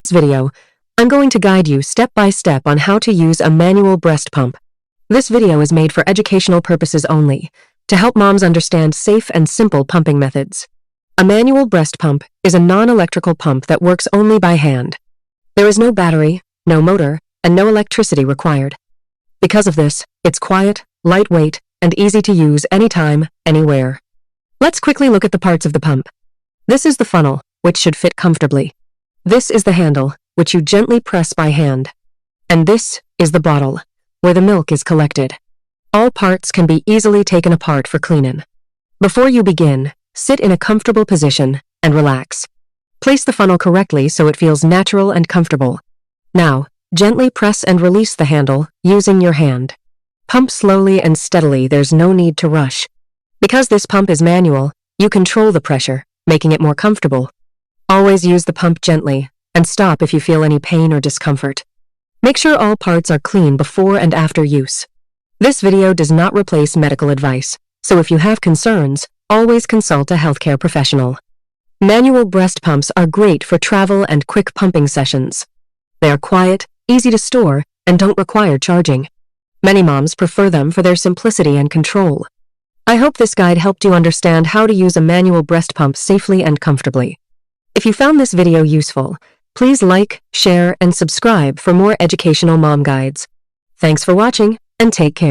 this video, I'm going to guide you step by step on how to use a manual breast pump. This video is made for educational purposes only, to help moms understand safe and simple pumping methods. A manual breast pump is a non-electrical pump that works only by hand. There is no battery, no motor, and no electricity required. Because of this, it's quiet, lightweight, and easy to use anytime, anywhere. Let's quickly look at the parts of the pump. This is the funnel, which should fit comfortably. This is the handle, which you gently press by hand. And this is the bottle, where the milk is collected. All parts can be easily taken apart for cleaning. Before you begin, sit in a comfortable position and relax. Place the funnel correctly so it feels natural and comfortable. Now, gently press and release the handle using your hand. Pump slowly and steadily, there's no need to rush. Because this pump is manual, you control the pressure, making it more comfortable. Always use the pump gently, and stop if you feel any pain or discomfort. Make sure all parts are clean before and after use. This video does not replace medical advice, so if you have concerns, always consult a healthcare professional. Manual breast pumps are great for travel and quick pumping sessions. They are quiet, easy to store, and don't require charging. Many moms prefer them for their simplicity and control. I hope this guide helped you understand how to use a manual breast pump safely and comfortably. If you found this video useful, please like, share, and subscribe for more educational mom guides. Thanks for watching, and take care.